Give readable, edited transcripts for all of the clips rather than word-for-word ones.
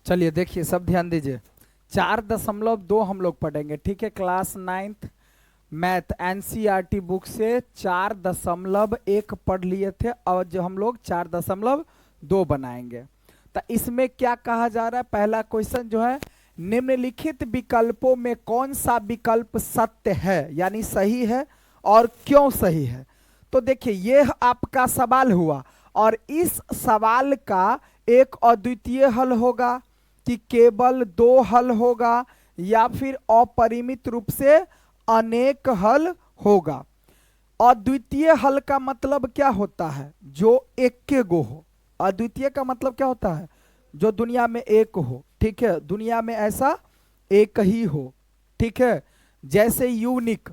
चलिए देखिए, सब ध्यान दीजिए। 4.2 हम लोग पढ़ेंगे, ठीक है। Class 9th math NCERT book से 4.1 पढ़ लिए थे और जो हम लोग 4.2 बनाएंगे। तो इसमें क्या कहा जा रहा है, पहला क्वेश्चन जो है, निम्नलिखित विकल्पों में कौन सा विकल्प सत्य है, यानी सही है और क्यों सही है। तो देखिए, यह आपका सवाल हुआ और इस सवाल का एक अद्वितीय हल होगा कि केवल 2 हल होगा या फिर अपरिमित रूप से अनेक हल होगा। अद्वितीय हल का मतलब क्या होता है, जो एक के गो हो। अद्वितीय का मतलब क्या होता है, जो दुनिया में एक हो, ठीक है, दुनिया में ऐसा एक ही हो, ठीक है। जैसे यूनिक,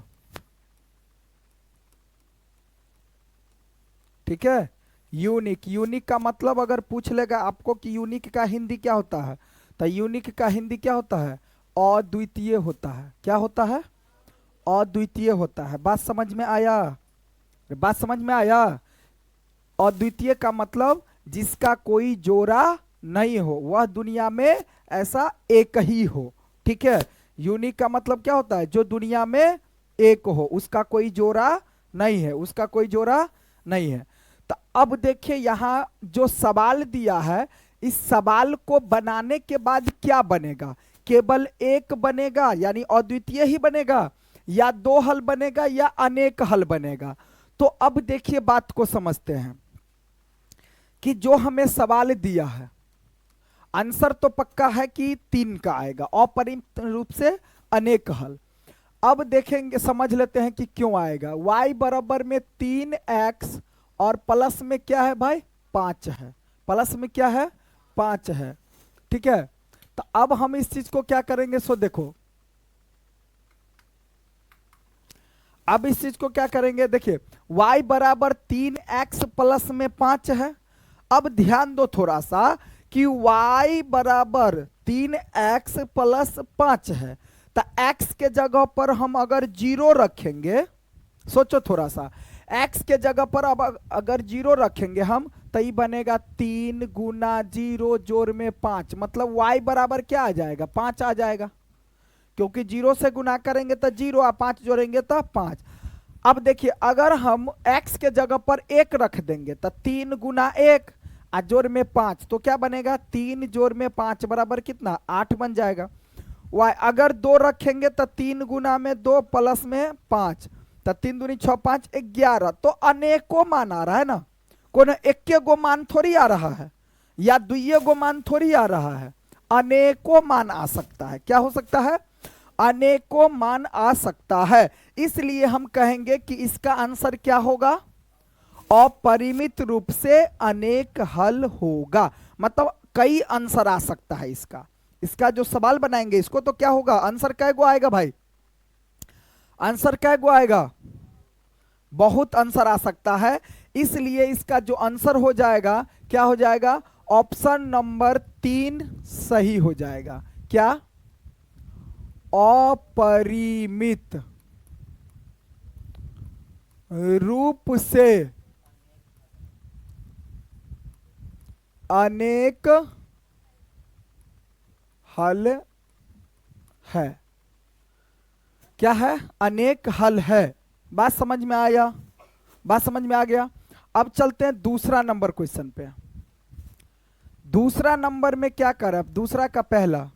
ठीक है। यूनिक, यूनिक का मतलब अगर पूछ लेगा आपको कि यूनिक का हिंदी क्या होता है, तो यूनिक का हिंदी क्या होता है, अद्वितीय होता है। क्या होता है, अद्वितीय होता है। बात समझ में आया, बात समझ में आया। अद्वितीय का मतलब जिसका कोई जोड़ा नहीं हो, वह दुनिया में ऐसा एक ही हो, ठीक है। यूनिक का मतलब क्या होता है, जो दुनिया में एक हो, उसका कोई जोड़ा नहीं है, उसका कोई जोड़ा नहीं है। तो अब देखिए यहां जो सवाल दिया है, इस सवाल को बनाने के बाद क्या बनेगा, केवल एक बनेगा यानी अद्वितीय ही बनेगा, या 2 हल बनेगा, या अनेक हल बनेगा। तो अब देखिए बात को समझते हैं कि जो हमें सवाल दिया है, आंसर तो पक्का है कि 3 का आएगा, अपरिमित रूप से अनेक हल। अब देखेंगे, समझ लेते हैं कि क्यों आएगा। y बराबर में 3x और प्लस में क्या है भाई, 5 है। प्लस में क्या है, 5 है, ठीक है। तो अब हम इस चीज को क्या करेंगे, सो देखो, अब इस चीज को क्या करेंगे, देखिए y बराबर 3x प्लस में 5 है। अब ध्यान दो थोड़ा सा कि y बराबर 3x प्लस 5 है, तो x के जगह पर हम अगर 0 रखेंगे, सोचो थोड़ा सा, x के जगह पर अब अगर 0 रखेंगे हम, तो ये बनेगा 3 गुना 0 जोड़ में 5, मतलब y बराबर क्या आ जाएगा, 5 आ जाएगा, क्योंकि 0 से गुना करेंगे तो 0 और 5 जोड़ेंगे तो 5। अब देखिए, अगर हम x के जगह पर 1 रख देंगे तो 3 गुना 1 और जोड़ में 5, तो क्या बनेगा, 3 जोड़ में 5 बराबर कितना, 8 बन जाएगा। y अगर 2 रखेंगे तो 3 गुना में 2 प्लस में 5, तो 3 दूनी 6 5 11। तो अनेकों मान आ रहा है ना, कोनो एक गो मान थोड़ी आ रहा है, या दुइये गो मान थोड़ी आ रहा है, अनेकों मान आ सकता है। क्या हो सकता है, अनेकों मान आ सकता है। इसलिए हम कहेंगे कि इसका आंसर क्या होगा, अपरिमित रूप से अनेक हल होगा। मतलब कई आंसर आ सकता है इसका। इसका जो सवाल बनाएंगे इसको, तो क्या होगा, आंसर कै गो आएगा भाई, आंसर कै गो आएगा, बहुत आंसर आ सकता है। इसलिए इसका जो आंसर हो जाएगा, क्या हो जाएगा, ऑप्शन नंबर 3 सही हो जाएगा। क्या, अपरिमित रूप से अनेक हल है। क्या है, अनेक हल है। बात समझ में आया, बात समझ में आ गया। अब चलते हैं दूसरा नंबर क्वेश्चन पे। दूसरा नंबर में क्या कर, दूसरा का पहला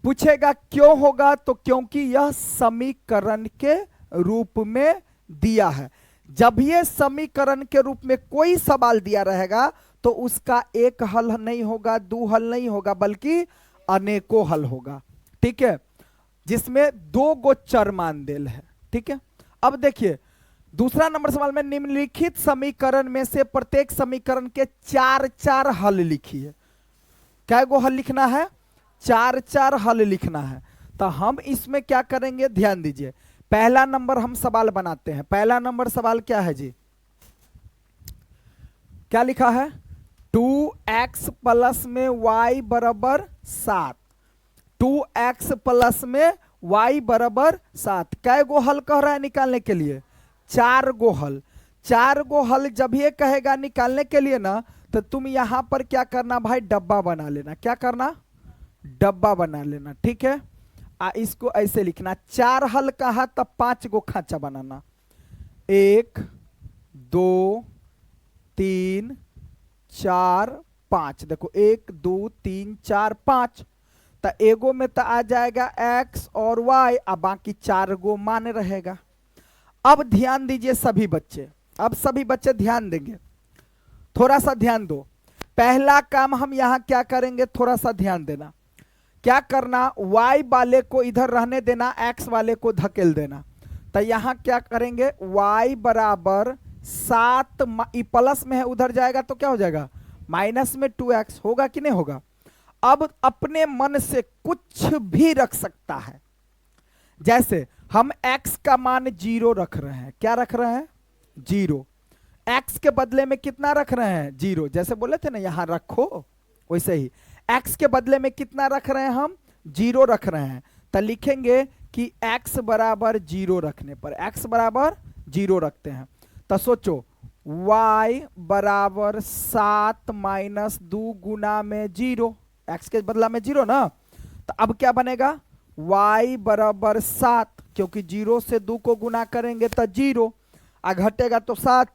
पूछेगा क्यों होगा, तो क्योंकि यह समीकरण के रूप में दिया है। जब ये समीकरण के रूप में कोई सवाल दिया रहेगा तो उसका एक हल नहीं होगा, 2 हल नहीं होगा, बल्कि अनेकों हल होगा, ठीक है, जिसमें 2 गो चर मान देल है, ठीक है। अब देखिए दूसरा नंबर सवाल में, निम्नलिखित समीकरण में से प्रत्येक समीकरण के 4 हल लिखिए। क्या गो हल लिखना है, 4 हल लिखना है। तो हम इसमें क्या करेंगे, ध्यान दीजिए। पहला नंबर हम सवाल बनाते हैं। पहला नंबर सवाल क्या है जी, क्या लिखा है, 2x प्लस में y बराबर 7, 2x प्लस में y बराबर 7। कै गो हल कह रहा है निकालने के लिए, 4 गो हल। 4 गो हल जब ये कहेगा निकालने के लिए ना, तो तुम यहां पर क्या करना भाई, डब्बा बना लेना। क्या करना, डब्बा बना लेना, ठीक है। इसको ऐसे लिखना, 4 हल कहा तब 5 गो खांचा बनाना। 1 2 3 4 5, देखो 1 2 3 4 5। तो एगो में तो आ जाएगा x और y, अब बाकी 4 गो मान रहेगा। अब ध्यान दीजिए सभी बच्चे, अब सभी बच्चे ध्यान देंगे, थोड़ा सा ध्यान दो। पहला काम हम यहां क्या करेंगे, थोड़ा सा ध्यान देना। क्या करना, y वाले को इधर रहने देना, x वाले को धकेल देना। तो यहां क्या करेंगे, y बराबर 7 प्लस में है, उधर जाएगा तो क्या हो जाएगा, माइनस में 2x होगा कि नहीं होगा। अब अपने मन से कुछ भी रख सकता है, जैसे हम x का मान 0 रख रहे हैं। क्या रख रहे हैं, 0। x के बदले में कितना रख रहे हैं, 0। जैसे बोले थे ना यहां रखो, वैसे ही x के बदले में कितना रख रहे हैं हम, 0 रख रहे हैं। तो लिखेंगे कि x बराबर 0 रखने पर, x बराबर 0 रखते हैं। तो सोचो y बराबर 7 माइनस 2 गुना में 0, x के बदला में 0 ना। तो अब क्या बनेगा, y बराबर 7, क्योंकि 0 से 2 को गुना करेंगे तो 0, घटेगा तो 7।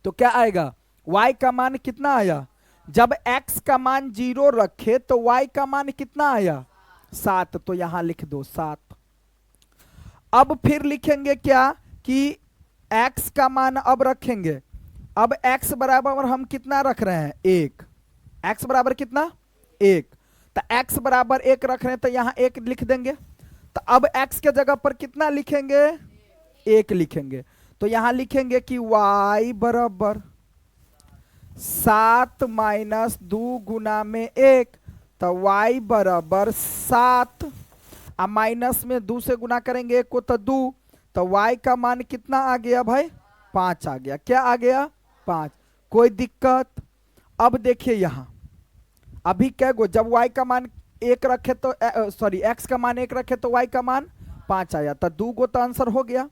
तो क्या आएगा, y का मान कितना आया, जब x का मान 0 रखे तो y का मान कितना आया, 7। तो यहां लिख दो 7। अब फिर लिखेंगे क्या कि x का मान अब रखेंगे, अब x बराबर हम कितना रख रहे हैं, 1। x बराबर कितना, 1। तो x बराबर 1 रख रहे हैं तो यहां 1 लिख देंगे। तो अब x के जगह पर कितना लिखेंगे, 1 लिखेंगे। तो यहां लिखेंगे कि y बराबर 7 माइनस 2 गुना में 1। तो y बराबर 7, अब माइनस में 2 से गुना करेंगे 1 को तो 2। तो y का मान कितना आ गया भाई, 5 आ गया। क्या आ गया, 5। कोई दिक्कत। अब देखिए यहां अभी क्या गो, जब y का मान 1 रखे तो सॉरी x का मान 1 रखे तो y का मान 5 आया। तो 2 गो तो आंसर हो गया,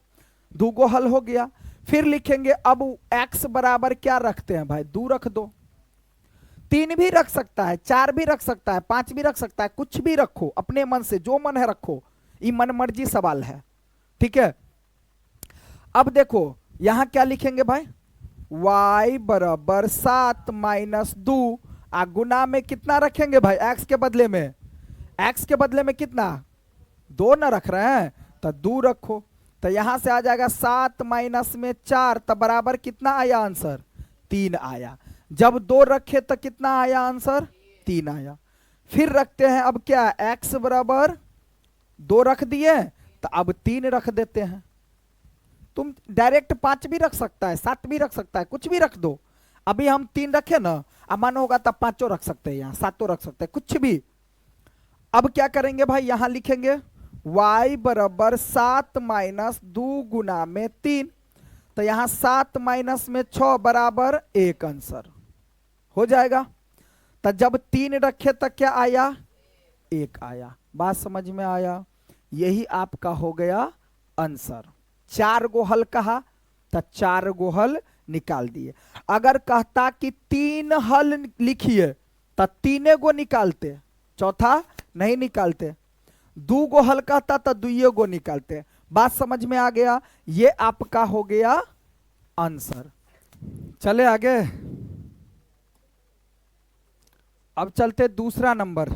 2 गो हल हो गया। फिर लिखेंगे अब x बराबर क्या रखते हैं भाई, 2 रख दो। 3 भी रख सकता है, 4 भी रख सकता है, 5 भी रख सकता है, कुछ भी रखो अपने मन से, जो मन है रखो, ये मन मर्जी सवाल है, ठीक है। अब देखो यहां क्या लिखेंगे भाई, y बराबर 7 माइनस 2, गुना में कितना रखेंगे भाई, x के बदले में, x के बदले में कितना, 2 ना रख रहे हैं तो 2 रखो। तो यहां से आ जाएगा 7 माइनस में 4, तो बराबर कितना आया आंसर, 3 आया। जब 2 रखे तो कितना आया आंसर, 3 आया। फिर रखते हैं अब क्या, x बराबर 2 रख दिए, तो अब 3 रख देते हैं। तुम डायरेक्ट 5 भी रख सकता है, 7 भी रख सकता है, कुछ भी रख दो। अभी हम 3 रखे ना, अब मन होगा तब 5 रख सकते हैं, यहाँ 7 रख सकते हैं, कुछ भी। अब क्या करेंगे भाई, यहां लिखेंगे y बराबर 7 माइनस 2 गुना में 3। तो यहां 7 माइनस में 6 बराबर 1 आंसर हो जाएगा। तो जब 3 रखे तो क्या आया, 1 आया। बात समझ में आया, यही आपका हो गया आंसर। 4 गो हल कहा तो 4 गो हल निकाल दिए। अगर कहता कि 3 हल लिखिए तो 3 गो निकालते, चौथा नहीं निकालते। 2 गो हल कहता तो 2 गो निकालते। बात समझ में आ गया, ये आपका हो गया आंसर। चले आगे, अब चलते दूसरा नंबर।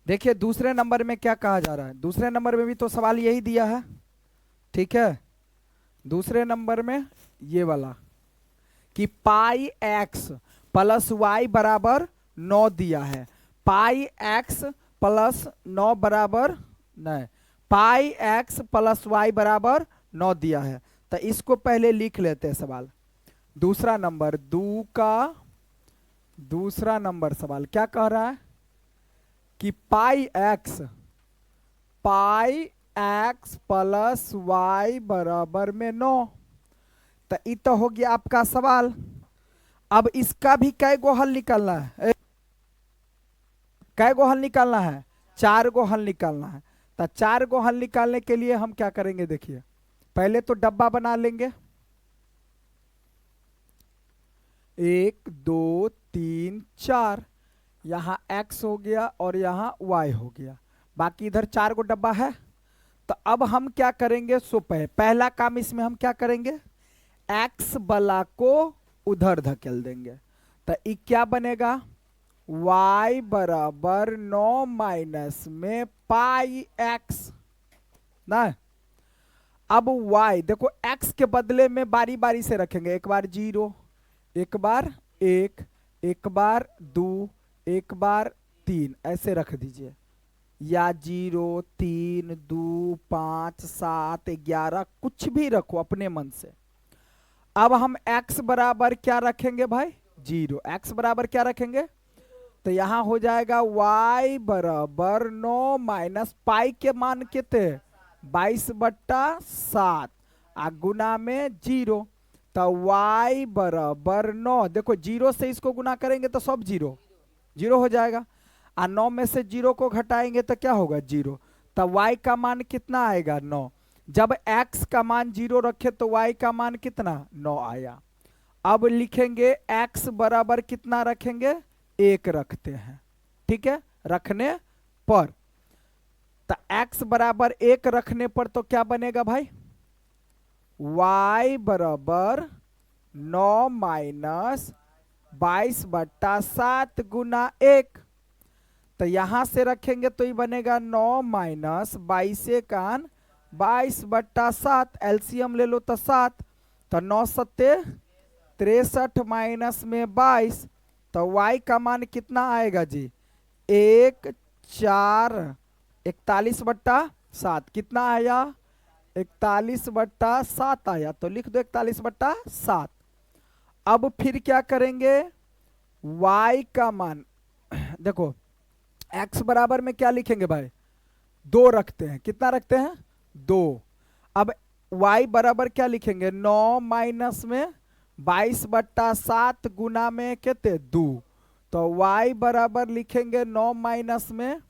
देखिए दूसरे नंबर में क्या कहा जा रहा है, दूसरे नंबर में भी तो सवाल यही दिया है, ठीक है। दूसरे नंबर में ये वाला कि पाई एक्स प्लस वाई बराबर 9 दिया है। पाई एक्स प्लस 9 बराबर नहीं, पाई एक्स प्लस वाई बराबर 9 दिया है। तो इसको पहले लिख लेते हैं सवाल। दूसरा नंबर, दूसरा नंबर सवाल क्या कह रहा है कि पाई एक्स प्लस वाई बराबर में 9। तो ये तो हो गया आपका सवाल। अब इसका भी कै गो हल निकालना है, कै गो हल निकालना है, 4 गो हल निकालना है। तो 4 गो हल निकालने के लिए हम क्या करेंगे, देखिए पहले तो डब्बा बना लेंगे। 1 2 3 4, यहाँ x हो गया और यहाँ y हो गया, बाकी इधर 4 गो डब्बा है। तो अब हम क्या करेंगे, सो पहला काम इसमें हम क्या करेंगे, x वाला को उधर धकेल देंगे। तो ये क्या बनेगा, y बराबर 9 माइनस में पाई x ना। अब y देखो x के बदले में बारी बारी से रखेंगे, एक बार 0, एक बार 1, एक बार 2, एक बार 3, ऐसे रख दीजिए, या 0 3 2 5 7 11, कुछ भी रखो अपने मन से। अब हम x बराबर क्या रखेंगे भाई, 0। x बराबर क्या रखेंगे, तो यहां हो जाएगा y बराबर 9 माइनस पाई के मान कितने, 22/7 गुना में 0। तो y बराबर 9, देखो 0 से इसको गुना करेंगे तो सब 0 0 हो जाएगा, और 9 में से 0 को घटाएंगे तो क्या होगा, 0। तो y का मान कितना आएगा, 9। जब x का मान 0 रखे तो y का मान कितना, 9 आया। अब लिखेंगे x बराबर कितना रखेंगे, 1 रखते हैं, ठीक है, रखने पर। तो x बराबर 1 रखने पर तो क्या बनेगा भाई, y बराबर 9 माइनस 22/7 गुना 1। तो यहां से रखेंगे तो ये बनेगा 9 माइनस 22/7, एलसीएम ले लो तो 7, तो 9 सत्ते 63 माइनस में 22, तो y का मान कितना आएगा जी, 1 4 41/7, कितना आया, 41/7 आया, तो लिख दो 41/7। अब फिर क्या करेंगे, y का मान देखो x बराबर में क्या लिखेंगे भाई, 2 रखते हैं, कितना रखते हैं, 2। अब y बराबर क्या लिखेंगे, 9 माइनस में 22/7 गुना में कितने, 2। तो y बराबर लिखेंगे 9 माइनस में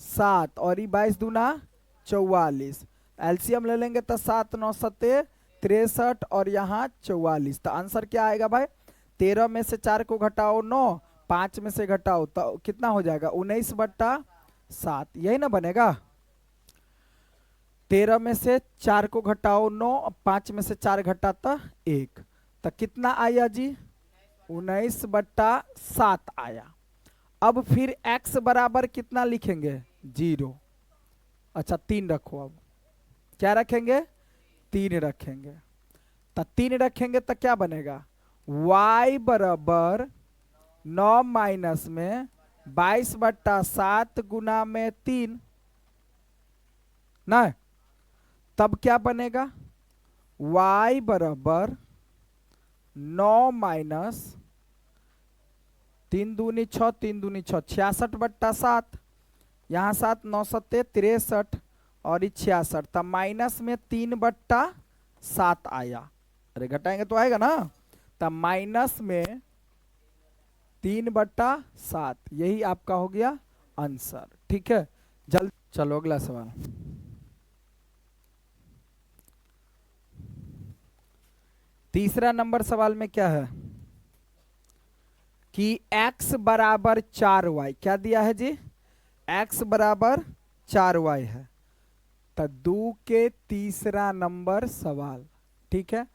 7 और ये 22 दूना 44, एलसीएम ले लेंगे तो 7 9 सत्ते 63 और यहाँ 44। तो आंसर क्या आएगा भाई, 13 में से 4 को घटाओ 9, 5 में से घटाओ तो कितना हो जाएगा, 19/7, यही ना बनेगा। 13 में से 4 को घटाओ 9, 5 में से 4 घटाता 1, तो कितना आया जी, 19/7 आया। अब फिर x बराबर कितना लिखेंगे, 0। अच्छा 3 रखो, अब क्या रखेंगे, 3 रखेंगे। तो 3 रखेंगे तो क्या बनेगा, y बराबर 9 माइनस में 22/7 गुना में 3 ना। तब क्या बनेगा, y बराबर 9 माइनस 3 दूनी 6, 3 दूनी 6, 66/7, यहाँ 7 9 सत्ते 63 और 66, तब माइनस में 3/7 आया, अरे घटाएंगे तो आएगा ना, तब माइनस में 3/7, यही आपका हो गया आंसर, ठीक है। जल्द चलो अगला सवाल। तीसरा नंबर सवाल में क्या है कि x बराबर 4y, क्या दिया है जी, x बराबर 4y है। तो 2 के तीसरा नंबर सवाल, ठीक है,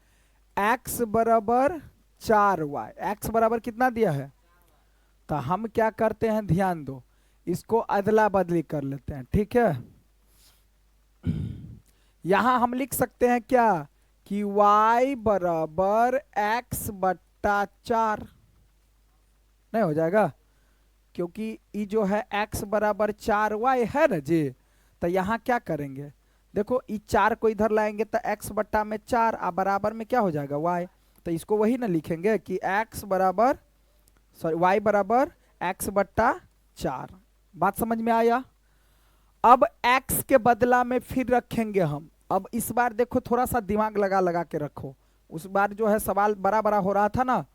x बराबर 4y, x बराबर कितना दिया है। तो हम क्या करते हैं, ध्यान दो, इसको अदला बदली कर लेते हैं, ठीक है। यहां हम लिख सकते हैं क्या कि y बराबर x/4 नहीं हो जाएगा, क्योंकि ये जो है x बराबर 4y है ना जी। तो यहाँ क्या करेंगे, देखो ये 4 को इधर लाएंगे तो x/4 बराबर में क्या हो जाएगा, y। तो इसको वही ना लिखेंगे कि x बराबर y बराबर x/4। बात समझ में आया। अब x के बदला में फिर रखेंगे हम, अब इस बार देखो थोड़ा सा दिमाग लगा लगा के रखो, उस बार जो है सवाल बड़ा बड़ा हो रहा था ना,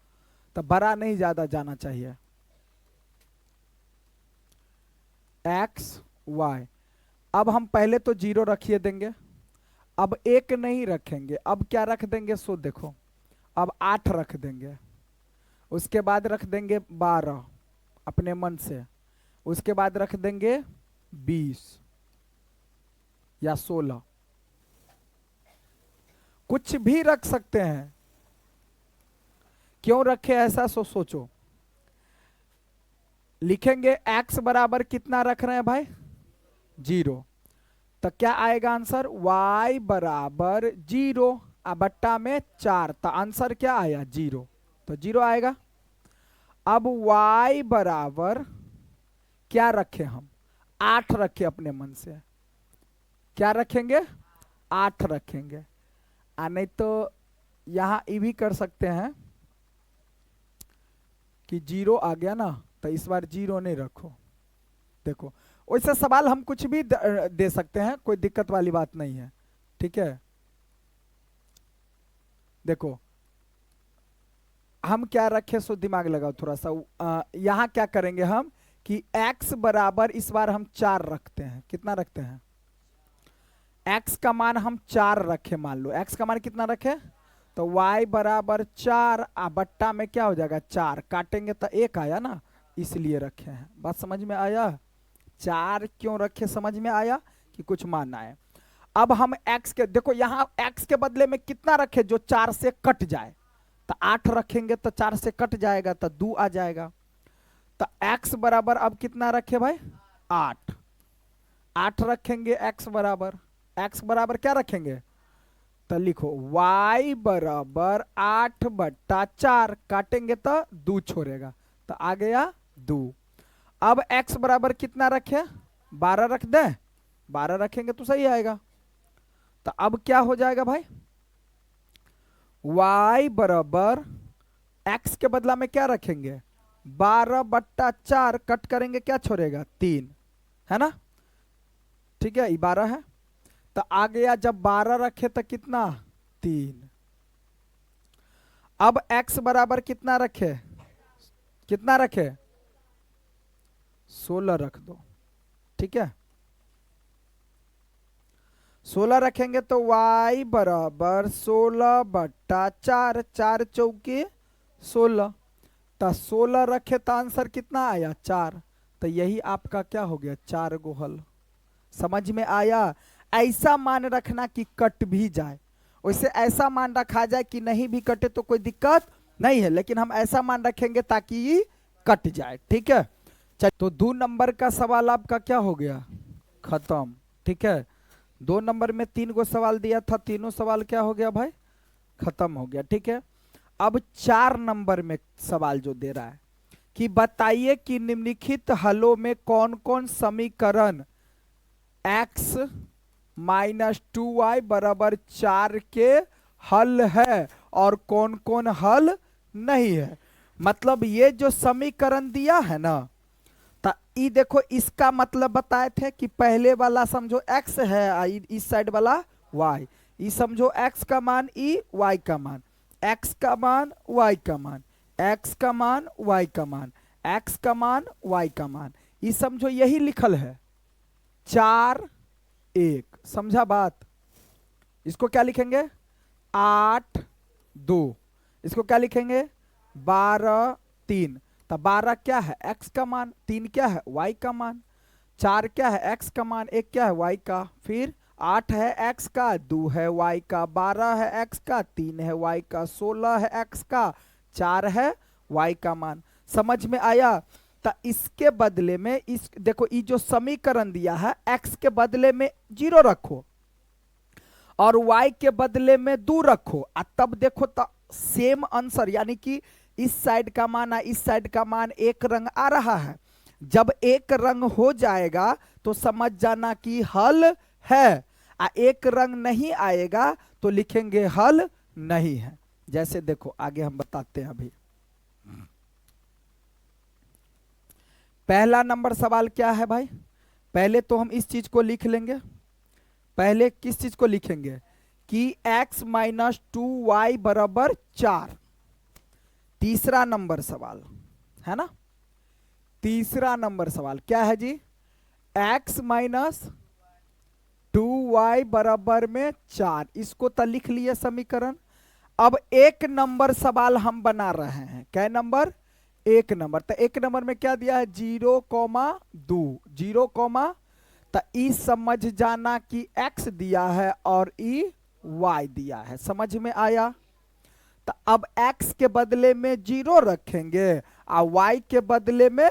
तो बड़ा नहीं ज्यादा जाना चाहिए। x y, अब हम पहले तो 0 रखिए देंगे, अब 1 नहीं रखेंगे, अब क्या रख देंगे, सो देखो अब 8 रख देंगे। उसके बाद रख देंगे 12 अपने मन से, उसके बाद रख देंगे 20 या 16, कुछ भी रख सकते हैं। क्यों रखे ऐसा सोचो। लिखेंगे x बराबर कितना रख रहे हैं भाई, 0, तो क्या आएगा आंसर, y बराबर 0 बट्टा में 4, तो आंसर क्या आया 0, तो 0 आएगा। अब y बराबर क्या रखे हम, 8 रखे अपने मन से, क्या रखेंगे 8 रखेंगे। नहीं तो यहां ये भी कर सकते हैं कि 0 आ गया ना, तो इस बार 0 नहीं रखो। देखो वैसे सवाल हम कुछ भी दे सकते हैं, कोई दिक्कत वाली बात नहीं है, ठीक है। देखो हम क्या रखे, सो दिमाग लगाओ थोड़ा सा। यहां क्या करेंगे हम कि x बराबर इस बार हम 4 रखते हैं। कितना रखते हैं, x का मान हम 4 रखे, मान लो x का मान कितना रखे, तो y बराबर 4 बट्टा में क्या हो जाएगा 4, काटेंगे तो 1 आया ना, इसलिए रखे हैं। बात समझ में आया, 4 क्यों रखे समझ में आया कि कुछ मानना है। अब हम x के, देखो यहां x के बदले में कितना रखे जो 4 से कट जाए, तो 8 रखेंगे तो 4 से कट जाएगा तो 2 आ जाएगा। तो x बराबर अब कितना रखे भाई, 8, 8 रखेंगे x बराबर क्या रखेंगे, तो लिखो y बराबर 8 बट्टा 4, काटेंगे तो 2 छोड़ेगा, तो आ गया 2। अब x बराबर कितना रखे, 12 रख दे, 12 रखेंगे तो सही आएगा। तो अब क्या हो जाएगा भाई, y बराबर x के बदला में क्या रखेंगे, 12 बट्टा 4, कट करेंगे क्या छोड़ेगा 3, है ना, ठीक है, ये 12 है। तो आ गया, जब 12 रखे तो कितना 3। अब x बराबर कितना रखे, 16 रख दो, ठीक है। 16 रखेंगे तो y बराबर 16 बट्टा 4, 4 चौके 16, तो 16 रखे तो आंसर कितना आया 4, तो यही आपका क्या हो गया 4 गो हल। समझ में आया। ऐसा मान रखना कि कट भी जाए, वैसे ऐसा मान रखा जाए कि नहीं भी कटे तो कोई दिक्कत नहीं है, लेकिन हम ऐसा मान रखेंगे ताकि ये कट जाए, ठीक है। तो 2 नंबर का सवाल आपका क्या हो गया, खत्म, ठीक है। 2 नंबर में 3 गो सवाल दिया था, तीनों सवाल क्या हो गया भाई, खत्म हो गया, ठीक है। अब 4 नंबर में सवाल जो दे रहा है कि बताइए कि निम्नलिखित हलों में कौन कौन समीकरण x माइनस 2y बराबर 4 के हल है और कौन कौन हल नहीं है। मतलब ये जो समीकरण दिया है ना, तो ये देखो इसका मतलब बताए थे कि पहले वाला समझो x है, इस साइड वाला y, ये समझो x का मान ई, y का मान, x का मान y का मान, x का मान y का मान, x का मान y का मान, ये समझो यही लिखल है 4 1, समझा बात। इसको क्या लिखेंगे 8 2, इसको क्या लिखेंगे 12 3, तो 12 क्या है x का मान, 3 क्या है y का मान, 4 क्या है x का मान, 1 क्या है y का, फिर 8 है x का, 2 है y का, 12 है x का, 3 है y का, 16 है x का, 4 है y का मान। समझ में आया। तो इसके बदले में इस देखो ये जो समीकरण दिया है, x के बदले में 0 रखो और y के बदले में 2 रखो, तब देखो तो सेम आंसर, यानी कि इस साइड का मान इस साइड का मान एक रंग आ रहा है। जब एक रंग हो जाएगा तो समझ जाना कि हल है, एक रंग नहीं आएगा तो लिखेंगे हल नहीं है। जैसे देखो आगे हम बताते हैं। अभी पहला नंबर सवाल क्या है भाई, पहले तो हम इस चीज को लिख लेंगे। पहले किस चीज को लिखेंगे कि x माइनस 2y बराबर 4। तीसरा नंबर सवाल है ना, तीसरा नंबर सवाल क्या है जी, x माइनस 2y बराबर में 4, इसको तो लिख लिए समीकरण। अब एक नंबर सवाल हम बना रहे हैं। क्या नंबर? एक नंबर। तो एक नंबर में क्या दिया है? 0,2 0, तो ई समझ जाना कि x दिया है और ई y दिया है। समझ में आया? तो अब x के बदले में 0 रखेंगे और y के बदले में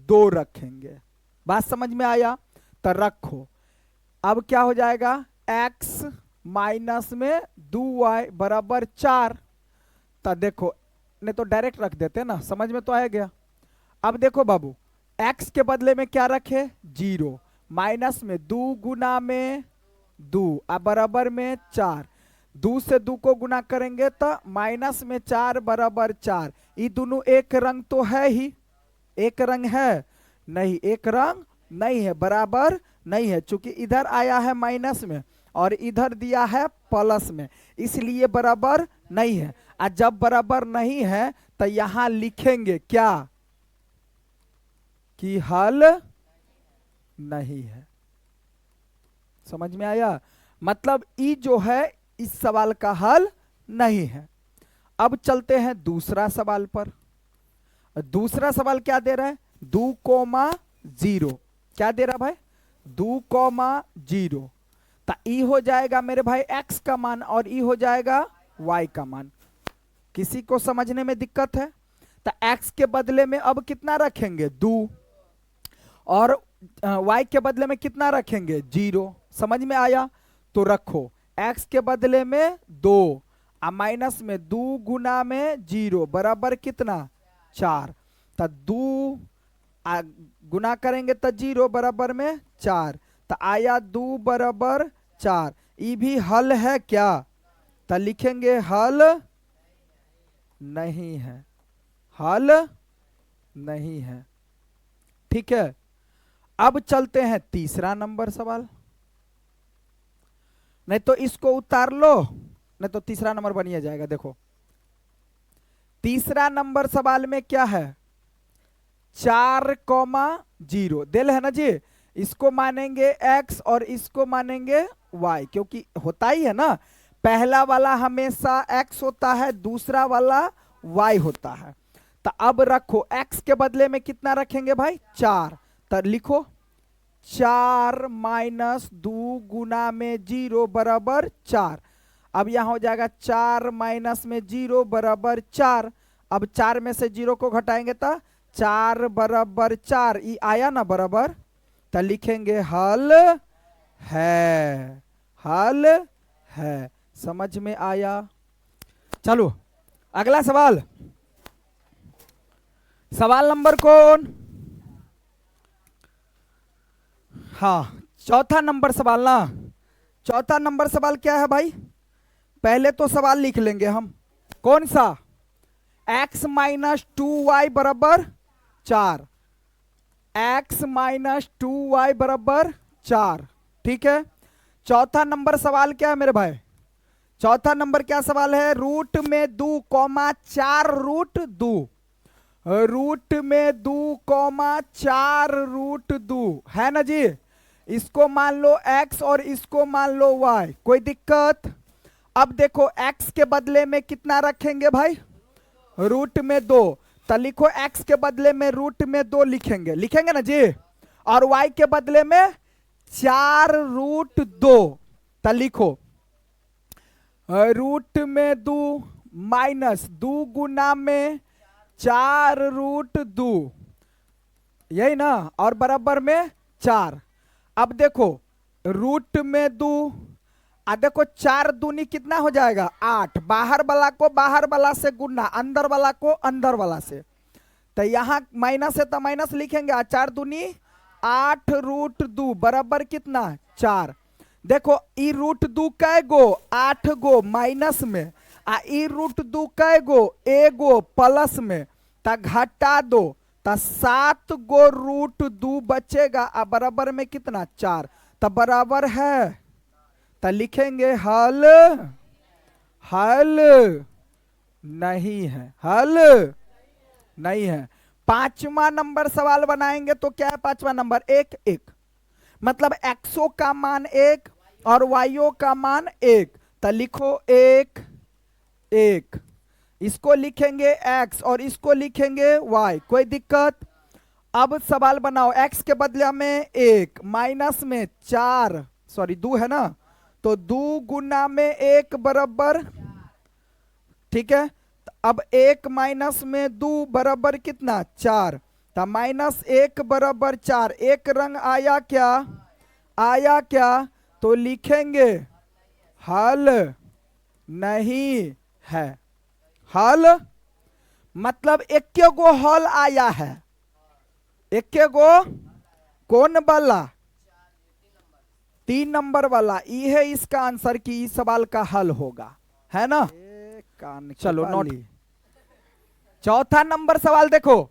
2 रखेंगे। बात समझ में आया? तो रखो। अब क्या हो जाएगा? x माइनस में 2y बराबर 4। तो देखो, नहीं तो डायरेक्ट रख देते ना, समझ में तो आ गया। अब देखो बाबू, x के बदले में क्या रखे? 0, माइनस में 2 गुना में 2 अब बराबर में 4। 2 से 2 को गुना करेंगे तो माइनस में 4 बराबर 4। ये दोनों एक रंग तो है ही, एक रंग है नहीं? एक रंग नहीं है, बराबर नहीं है, चूंकि इधर आया है माइनस में और इधर दिया है प्लस में, इसलिए बराबर नहीं है। और जब बराबर नहीं है तो यहां लिखेंगे क्या? कि हल नहीं है। समझ में आया? मतलब ई जो है इस सवाल का हल नहीं है। अब चलते हैं दूसरा सवाल पर। दूसरा सवाल क्या दे रहा है? 2,0। क्या दे रहा भाई? 2,0। तो ई हो जाएगा मेरे भाई x का मान और ई हो जाएगा y का मान। किसी को समझने में दिक्कत है? तो x के बदले में अब कितना रखेंगे? 2, और y के बदले में कितना रखेंगे? 0। समझ में आया? तो रखो, x के बदले में 2 और माइनस में 2 गुना में 0 बराबर कितना? 4। तो 2 गुना करेंगे तो 0 बराबर में 4। तो आया 2 बराबर 4। ये भी हल है क्या? तो लिखेंगे हल नहीं है, हल नहीं है। ठीक है। अब चलते हैं तीसरा नंबर सवाल। नहीं तो इसको उतार लो, नहीं तो तीसरा नंबर बनिए जाएगा। देखो, तीसरा नंबर सवाल में क्या है? 4,0 दिल है ना जी। इसको मानेंगे x और इसको मानेंगे y, क्योंकि होता ही है ना, पहला वाला हमेशा x होता है, दूसरा वाला y होता है। तो अब रखो, x के बदले में कितना रखेंगे भाई? 4। तो लिखो 4 माइनस 2 गुना में 0 बराबर 4। अब यहां हो जाएगा 4 माइनस में 0 बराबर 4। अब 4 में से 0 को घटाएंगे तो 4 बराबर 4। ये आया ना बराबर? तो लिखेंगे हल है, हल है। समझ में आया? चलो अगला सवाल। सवाल नंबर कौन? हाँ, चौथा नंबर सवाल ना। चौथा नंबर सवाल क्या है भाई? पहले तो सवाल लिख लेंगे हम। कौन सा? x माइनस 2y बराबर 4। x माइनस 2y बराबर 4। ठीक है। चौथा नंबर सवाल क्या है मेरे भाई? चौथा नंबर क्या सवाल है? रूट में 2, 4 रूट 2। रूट में 2, 4 रूट 2 है ना जी। इसको मान लो x और इसको मान लो y, कोई दिक्कत? अब देखो, x के बदले में कितना रखेंगे भाई? रूट में 2। तो लिखो x के बदले में रूट में 2 लिखेंगे, लिखेंगे ना जी। और y के बदले में 4 रूट 2। तो लिखो रूट में 2 माइनस 2 गुना में 4 रूट 2, यही ना, और बराबर में 4। अब देखो रूट में 2, देखो 4 दूनी कितना हो जाएगा? 8। बाहर वाला को बाहर वाला से गुना, अंदर वाला को अंदर वाला से। तो यहां माइनस है तो माइनस लिखेंगे। 4 दूनी 8 रूट 2 बराबर कितना? 4। देखो ई रूट 2 कै गो? 8 गो माइनस में, ई रूट 2 कै गो? एगो प्लस में। तो घटा दो, तो 7 गो रूट 2 बचेगा, बराबर में कितना? 4। तो बराबर है, तो लिखेंगे हल, हल नहीं है, हल नहीं है। पांचवा नंबर सवाल बनाएंगे तो क्या है? पांचवा नंबर 1 1, मतलब एक्सो का मान 1 और वाइयो का मान 1। तो लिखो 1 1, इसको लिखेंगे x और इसको लिखेंगे y, कोई दिक्कत? अब सवाल बनाओ, x के बदले में 1 माइनस में 4, सॉरी 2 है ना, तो 2 गुना में 1 बराबर, ठीक है। अब 1 माइनस में 2 बराबर कितना 4, तो माइनस 1 बराबर 4, एक रंग आया क्या, आया क्या, तो लिखेंगे हल नहीं है। हल मतलब एक गो हल आया है, एक गो कौन वाला, 3 नंबर वाला, ये है इसका आंसर कि इस सवाल का हल होगा, है ना। चलो नोट। चौथा नंबर सवाल देखो,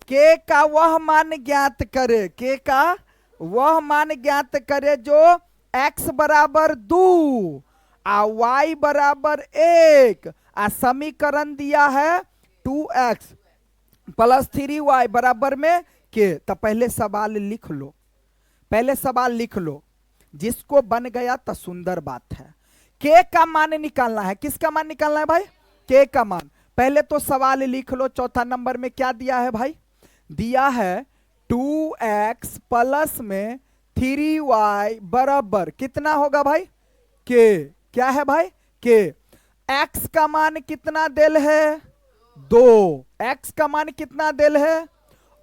के का वह मान ज्ञात करे, के का वह मान ज्ञात करे जो x बराबर 2 आ y बराबर 1 आ समीकरण दिया है 2x प्लस 3y बराबर में के। तो पहले सवाल लिख लो, पहले सवाल लिख लो, जिसको बन गया तो सुंदर बात है। के का मान निकालना है, किसका मान निकालना है भाई, के का मान। पहले तो सवाल लिख लो, चौथा नंबर में क्या दिया है भाई, दिया है 2x प्लस में 3y बराबर कितना होगा भाई, के, क्या है भाई, के। x का मान कितना देल है 2, x का मान कितना देल है,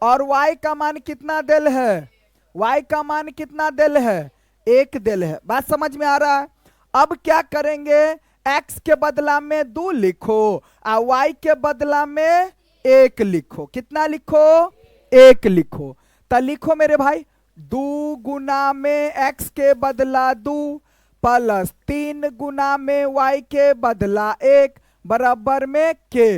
और y का मान कितना देल है, y का मान कितना देल है 1 देल है। बात समझ में आ रहा है। अब क्या करेंगे, x के बदला में 2 लिखो और y के बदला में 1 लिखो, कितना लिखो 1 लिखो। तो लिखो मेरे भाई, 2 गुना में x के बदला 2 प्लस 3 गुना में y के बदला 1 बराबर में के।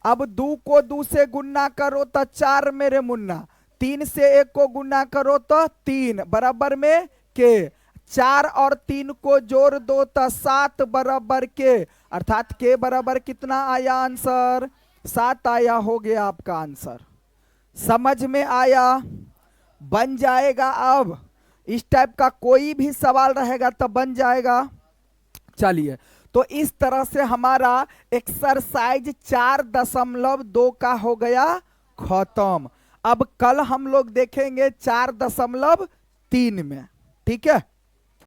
अब 2 को 2 से गुना करो तो 4 मेरे मुन्ना, 3 से 1 को गुना करो तो 3 बराबर में के। 4 और 3 को जोड़ दो तो 7 बराबर के, अर्थात के बराबर कितना आया आंसर, 7 आया, हो गया आपका आंसर। समझ में आया, बन जाएगा। अब इस टाइप का कोई भी सवाल रहेगा तो बन जाएगा। चलिए, तो इस तरह से हमारा एक्सरसाइज 4.2 का हो गया खत्म। अब कल हम लोग देखेंगे 4.3 में, ठीक है।